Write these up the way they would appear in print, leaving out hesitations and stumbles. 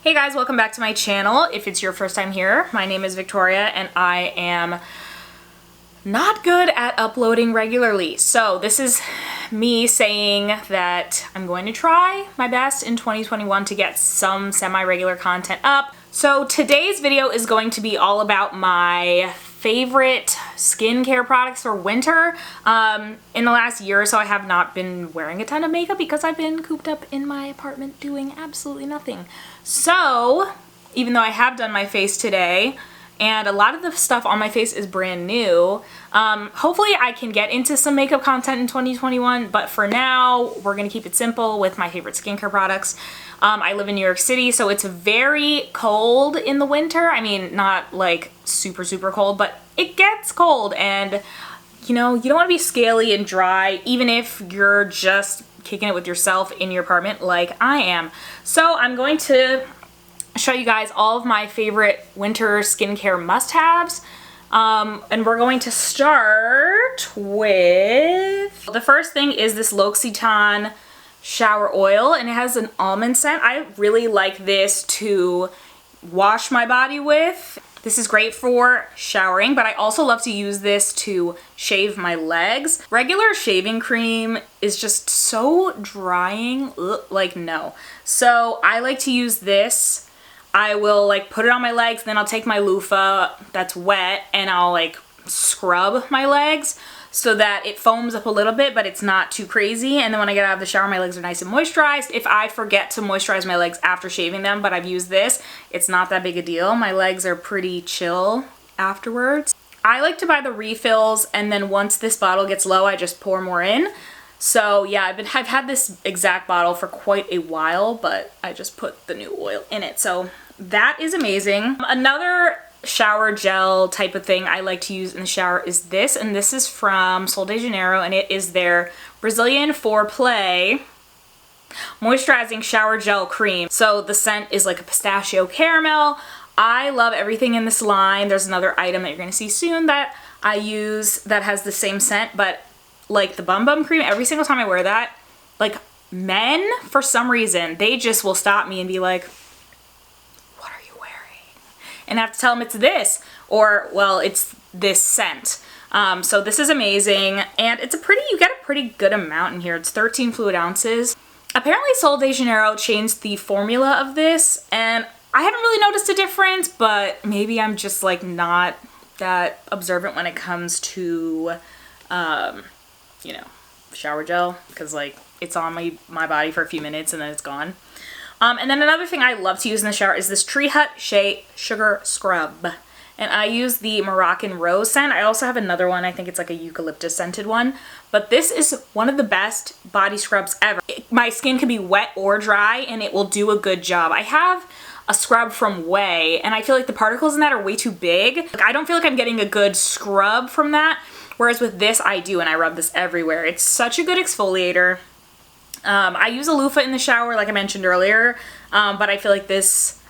Hey guys, welcome back to my channel. If it's your first time here, my name is Victoria and I am not good at uploading regularly. So this is me saying that I'm going to try my best in 2021 to get some semi-regular content up. So today's video is going to be all about my favorite skincare products for winter. In the last year or so, I have not been wearing a ton of makeup because I've been cooped up in my apartment doing absolutely nothing. So even though I have done my face today, and a lot of the stuff on my face is brand new, hopefully I can get into some makeup content in 2021, but for now, we're gonna keep it simple with my favorite skincare products. I live in New York City, so it's very cold in the winter. I mean, not like super cold, but it gets cold, and you know, you don't wanna be scaly and dry, even if you're just kicking it with yourself in your apartment like I am. So I'm going to show you guys all of my favorite winter skincare must-haves. And we're going to start with, the first thing is this L'Occitane shower oil, and it has an almond scent. I really like this to wash my body with. This is great for showering, but I also love to use this to shave my legs. Regular shaving cream is just so drying, like no. So I like to use this. I will like put it on my legs, then I'll take my loofah that's wet and I'll like scrub my legs so that it foams up a little bit, but it's not too crazy. And then when I get out of the shower, my legs are nice and moisturized. If I forget to moisturize my legs after shaving them, but I've used this, it's not that big a deal. My legs are pretty chill afterwards. I like to buy the refills, and then once this bottle gets low, I just pour more in. So yeah, I've had this exact bottle for quite a while, but I just put the new oil in it. So that is amazing. Another shower gel type of thing I like to use in the shower is this, and this is from Sol de Janeiro, and it is their Brazilian Foreplay Moisturizing Shower Gel Cream. So the scent is like a pistachio caramel. I love everything in this line. There's another item that you're gonna see soon that I use that has the same scent, but like the Bum Bum cream, every single time I wear that, like men, for some reason, they just will stop me and be like, what are you wearing? And I have to tell them it's this, or well, it's this scent. So this is amazing, and it's you get a pretty good amount in here. It's 13 fluid ounces. Apparently Sol de Janeiro changed the formula of this, and I haven't really noticed a difference, but maybe I'm just like not that observant when it comes to you know, shower gel, because like it's on my body for a few minutes and then it's gone. And then another thing I love to use in the shower is this Tree Hut Shea Sugar Scrub. And I use the Moroccan Rose scent. I also have another one, I think it's like a eucalyptus scented one. But this is one of the best body scrubs ever. My skin can be wet or dry and it will do a good job. I have a scrub from Way, and I feel like the particles in that are way too big. Like, I don't feel like I'm getting a good scrub from that. Whereas with this, I do, and I rub this everywhere. It's such a good exfoliator. I use a loofah in the shower, like I mentioned earlier, but I feel like this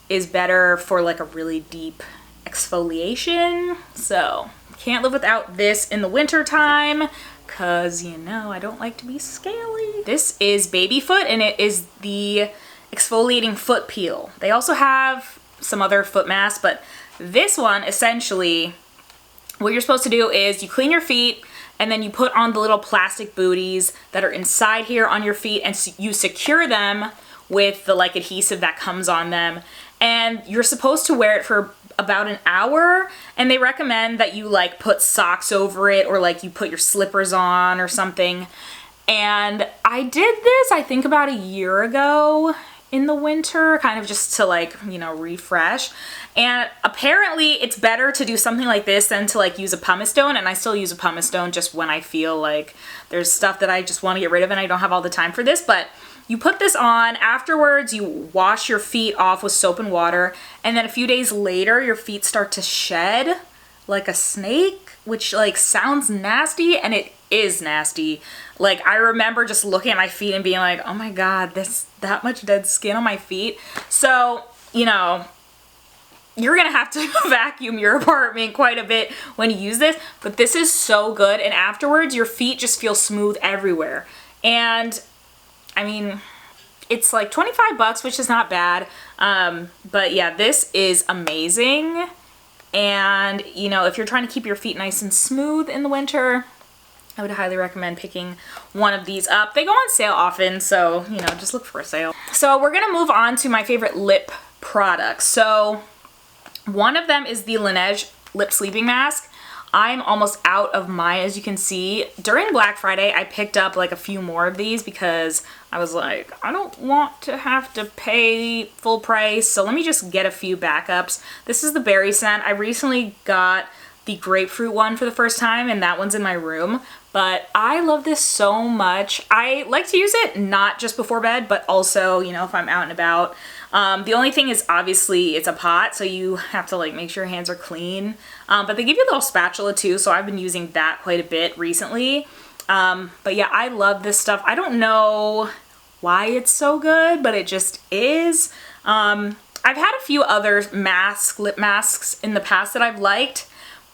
is better for like a really deep exfoliation. So, can't live without this in the winter time, because, you know, I don't like to be scaly. This is Baby Foot, and it is the exfoliating foot peel. They also have some other foot masks, but this one, essentially, what you're supposed to do is you clean your feet and then you put on the little plastic booties that are inside here on your feet, and you secure them with the like adhesive that comes on them. And you're supposed to wear it for about an hour, and they recommend that you like put socks over it, or like you put your slippers on or something. And I did this, I think about a year ago in the winter, kind of just to like, you know, refresh. And apparently it's better to do something like this than to like use a pumice stone, and I still use a pumice stone just when I feel like there's stuff that I just want to get rid of and I don't have all the time for this. But you put this on, afterwards you wash your feet off with soap and water, and then a few days later your feet start to shed like a snake, which like sounds nasty, and it is nasty. Like, I remember just looking at my feet and being like, oh my god, that much dead skin on my feet. So, you know, you're gonna have to vacuum your apartment quite a bit when you use this, but this is so good, and afterwards your feet just feel smooth everywhere. And I mean, It's like 25 bucks, which is not bad. But yeah, this is amazing. And, you know, if you're trying to keep your feet nice and smooth in the winter, I would highly recommend picking one of these up. They go on sale often, so, you know, just look for a sale. So we're gonna move on to my favorite lip products. So one of them is the Laneige Lip Sleeping Mask. I'm almost out of mine, as you can see. During Black Friday, I picked up like a few more of these because I was like, I don't want to have to pay full price, so let me just get a few backups. This is the berry scent. I recently got the grapefruit one for the first time, and that one's in my room. But I love this so much. I like to use it not just before bed, but also, you know, if I'm out and about. The only thing is obviously it's a pot, so you have to like make sure your hands are clean. But they give you a little spatula too, so I've been using that quite a bit recently. But yeah, I love this stuff. I don't know why it's so good, but it just is. I've had a few other lip masks in the past that I've liked,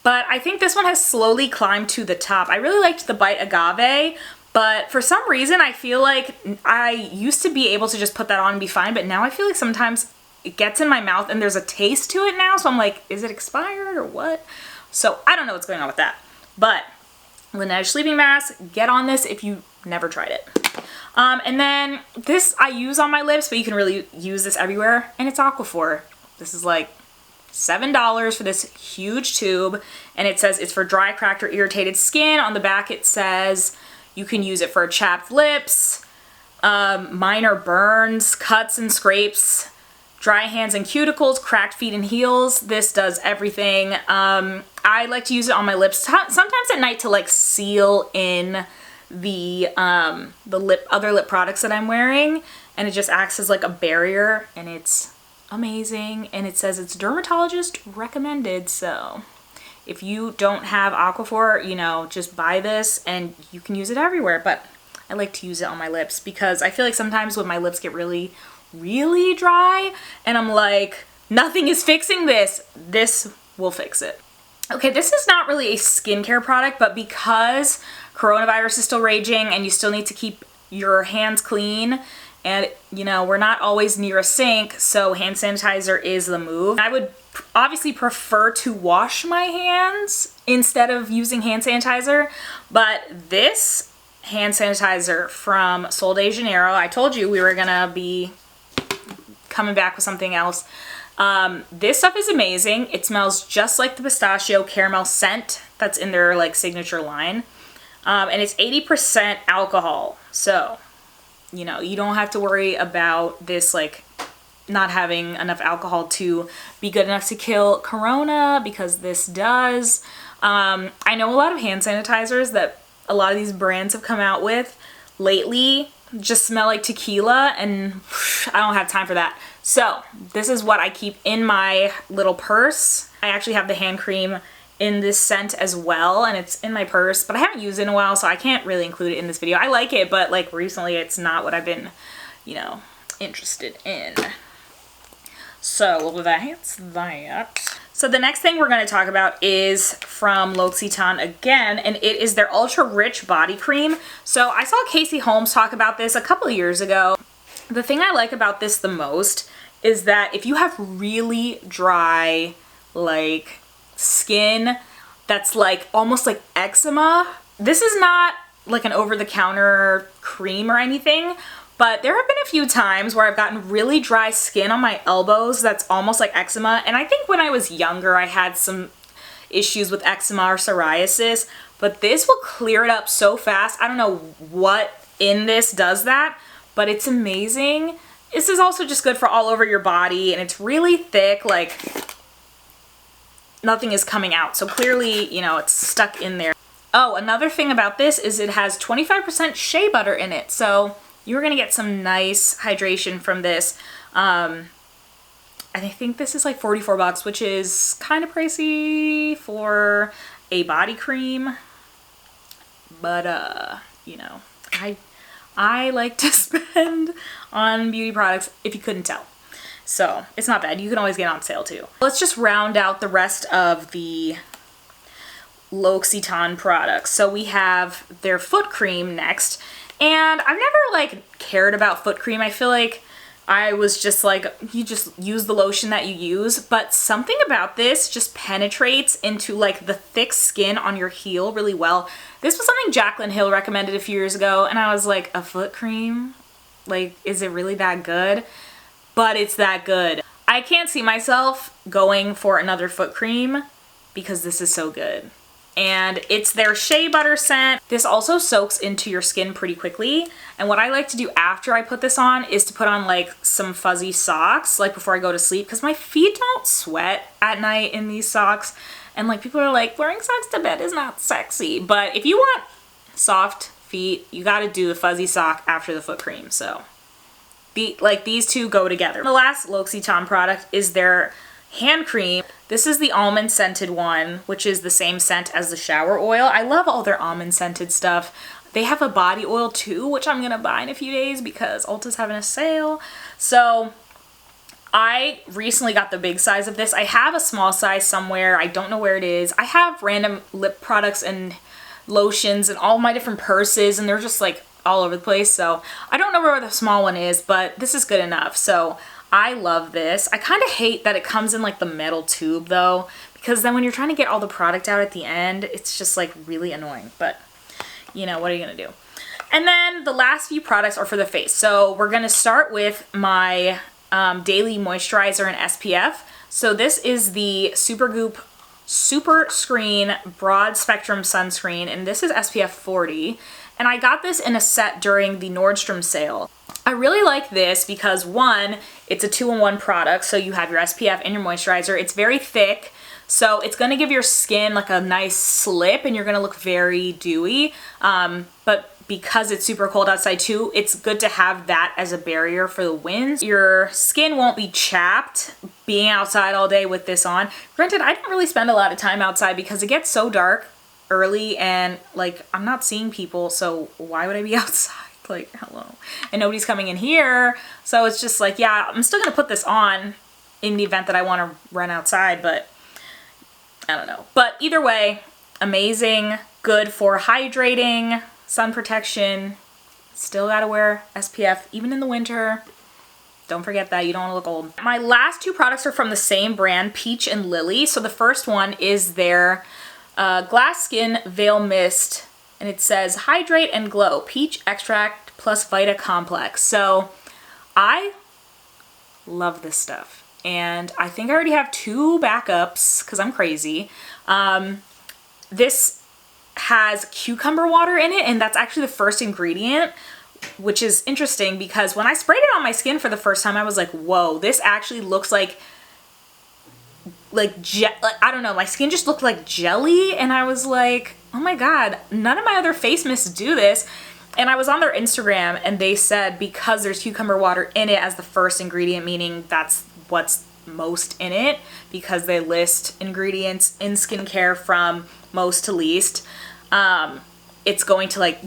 but I think this one has slowly climbed to the top. I really liked the Bite Agave, but for some reason I feel like I used to be able to just put that on and be fine, but now I feel like sometimes it gets in my mouth and there's a taste to it now, so I'm like, is it expired or what? So I don't know what's going on with that. But Laneige Sleeping Mask, get on this if you never tried it. And then this I use on my lips, but you can really use this everywhere, and it's Aquaphor. This is like $7 for this huge tube, and it says it's for dry, cracked, or irritated skin. On the back it says you can use it for chapped lips, minor burns, cuts and scrapes, dry hands and cuticles, cracked feet and heels. This does everything. I like to use it on my lips sometimes at night to like seal in the other lip products that I'm wearing, and it just acts as like a barrier, and it's amazing. And it says it's dermatologist recommended, so if you don't have Aquaphor, you know, just buy this and you can use it everywhere. But I like to use it on my lips because I feel like sometimes when my lips get really dry and I'm like, nothing is fixing this, this will fix it. Okay, this is not really a skincare product, but because coronavirus is still raging and you still need to keep your hands clean, and you know, we're not always near a sink, so hand sanitizer is the move. I would obviously prefer to wash my hands instead of using hand sanitizer, but this hand sanitizer from Sol de Janeiro, I told you we were gonna be coming back with something else. This stuff is amazing. It smells just like the pistachio caramel scent that's in their like signature line. And it's 80% alcohol. So, you know, you don't have to worry about this like not having enough alcohol to be good enough to kill corona, because this does. I know a lot of hand sanitizers that a lot of these brands have come out with lately just smell like tequila, and I don't have time for that. So this is what I keep in my little purse. I actually have the hand cream in this scent as well, and it's in my purse, but I haven't used it in a while, so I can't really include it in this video. I like it, but like recently it's not what I've been, you know, interested in. So that's that. So the next thing we're going to talk about is from L'Occitane again, and it is their Ultra Rich Body Cream. So I saw Casey Holmes talk about this a couple of years ago. The thing I like about this the most is that if you have really dry, like, skin that's like almost like eczema, this is not like an over-the-counter cream or anything, but there have been a few times where I've gotten really dry skin on my elbows that's almost like eczema. And I think when I was younger, I had some issues with eczema or psoriasis, but this will clear it up so fast. I don't know what in this does that, but it's amazing. This is also just good for all over your body, and it's really thick, like nothing is coming out. So clearly, you know, it's stuck in there. Oh, another thing about this is it has 25% shea butter in it. So you're gonna get some nice hydration from this. And I think this is like 44 bucks, which is kind of pricey for a body cream. But, you know, I like to spend on beauty products, if you couldn't tell. So it's not bad. You can always get on sale too. Let's just round out the rest of the L'Occitane products. So we have their foot cream next, And I've never like cared about foot cream. I feel like I was just like, you just use the lotion that you use, but something about this just penetrates into like the thick skin on your heel really well. This was something Jaclyn Hill recommended a few years ago, and I was like, a foot cream? Like, is it really that good? But it's that good. I can't see myself going for another foot cream because this is so good. And it's their Shea Butter scent. This also soaks into your skin pretty quickly. And what I like to do after I put this on is to put on like some fuzzy socks, like before I go to sleep, because my feet don't sweat at night in these socks. And like people are like, wearing socks to bed is not sexy. But if you want soft feet, you gotta do the fuzzy sock after the foot cream. So these two go together. The last L'Occitane product is their hand cream. This is the almond scented one, which is the same scent as the shower oil. I love all their almond scented stuff. They have a body oil too, which I'm gonna buy in a few days because Ulta's having a sale. So I recently got the big size of this. I have a small size somewhere. I don't know where it is. I have random lip products and lotions and all my different purses, and they're just like all over the place. So I don't know where the small one is, but this is good enough. So I love this. I kind of hate that it comes in like the metal tube though, because then when you're trying to get all the product out at the end, it's just like really annoying, but you know, what are you gonna do? And then the last few products are for the face. So we're gonna start with my daily moisturizer and SPF. So this is the Supergoop Superscreen Broad Spectrum Sunscreen, and this is SPF 40. And I got this in a set during the Nordstrom sale. I really like this because one, it's a 2-in-1 product, so you have your SPF and your moisturizer. It's very thick, so it's gonna give your skin like a nice slip and you're gonna look very dewy. But because it's super cold outside too, it's good to have that as a barrier for the winds. Your skin won't be chapped being outside all day with this on. Granted, I don't really spend a lot of time outside because it gets so dark early and like I'm not seeing people, so why would I be outside? Like, hello. And nobody's coming in here, so it's just like, yeah, I'm still gonna put this on in the event that I want to run outside, but I don't know. But either way, amazing, good for hydrating, sun protection. Still gotta wear SPF even in the winter. Don't forget that, you don't want to look old. My last two products are from the same brand, Peach and Lily. So the first one is their Glass Skin Veil Mist, and it says hydrate and glow, peach extract plus Vita complex. So I love this stuff, and I think I already have 2 backups because I'm crazy. This has cucumber water in it, and that's actually the first ingredient, which is interesting because when I sprayed it on my skin for the first time, I was like, whoa, this actually looks like I don't know, my skin just looked like jelly, and I was like, oh my god, none of my other face mists do this. And I was on their Instagram and they said because there's cucumber water in it as the first ingredient, meaning that's what's most in it, because they list ingredients in skincare from most to least, it's going to like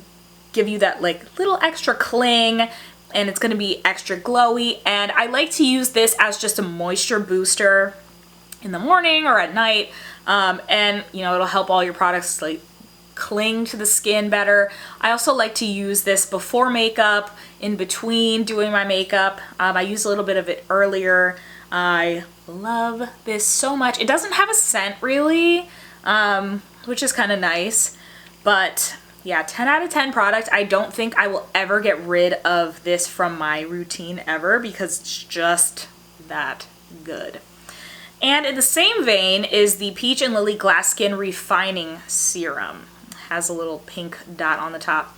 give you that like little extra cling, and it's going to be extra glowy. And I like to use this as just a moisture booster in the morning or at night, and you know, it'll help all your products like cling to the skin better. I also like to use this before makeup, in between doing my makeup. I use a little bit of it earlier. I love this so much. It doesn't have a scent really, which is kind of nice, but yeah, 10 out of 10 product. I don't think I will ever get rid of this from my routine ever because it's just that good. And in the same vein is the Peach and Lily Glass Skin Refining Serum. It has a little pink dot on the top.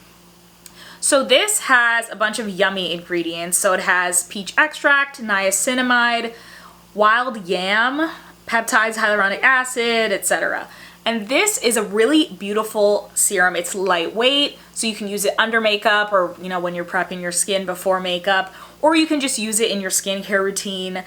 So this has a bunch of yummy ingredients. So it has peach extract, niacinamide, wild yam, peptides, hyaluronic acid, etc. And this is a really beautiful serum. It's lightweight, so you can use it under makeup, or you know, when you're prepping your skin before makeup, or you can just use it in your skincare routine.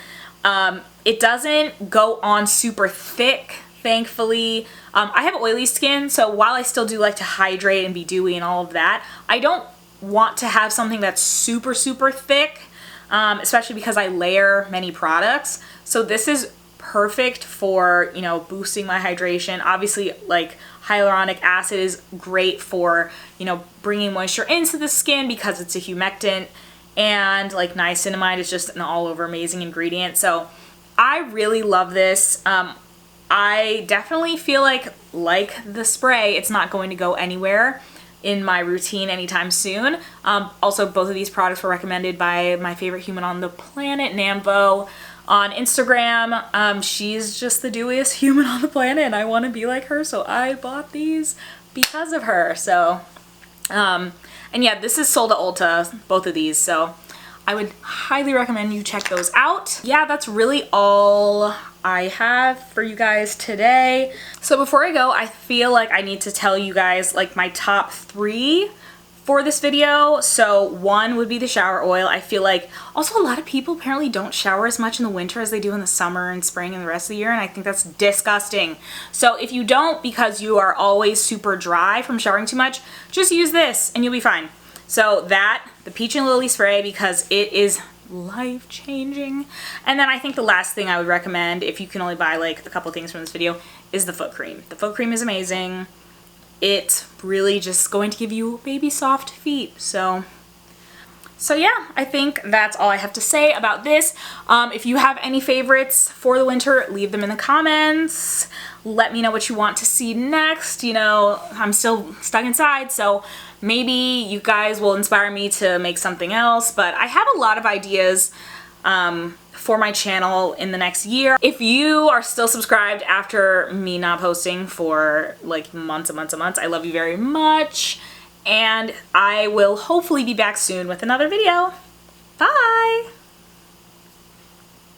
It doesn't go on super thick, thankfully. I have oily skin, so while I still do like to hydrate and be dewy and all of that, I don't want to have something that's super, super thick, especially because I layer many products. So this is perfect for, you know, boosting my hydration. Obviously, like, Hyaluronic acid is great for, you know, bringing moisture into the skin because it's a humectant, and like niacinamide is just an all over amazing ingredient. So I really love this. I definitely feel like the spray, it's not going to go anywhere in my routine anytime soon. Also, both of these products were recommended by my favorite human on the planet, Nambo, on Instagram. She's just the dewiest human on the planet and I want to be like her, so I bought these because of her. So, and yeah, this is sold at Ulta, both of these, so I would highly recommend you check those out. Yeah, that's really all I have for you guys today. So before I go, I feel like I need to tell you guys like my top 3 for this video. So 1 would be the shower oil. I feel like also a lot of people apparently don't shower as much in the winter as they do in the summer and spring and the rest of the year, and I think that's disgusting. So if you don't, because you are always super dry from showering too much, just use this and you'll be fine. So that, the Peach and Lily spray, because it is life-changing. And then I think the last thing I would recommend, if you can only buy like a couple things from this video, is the foot cream. The foot cream is amazing. It's really just going to give you baby soft feet. So yeah, I think that's all I have to say about this. If you have any favorites for the winter, leave them in the comments. Let me know what you want to see next. You know, I'm still stuck inside, so maybe you guys will inspire me to make something else, but I have a lot of ideas for my channel in the next year. If you are still subscribed after me not posting for like months and months and months, I love you very much. And I will hopefully be back soon with another video. Bye!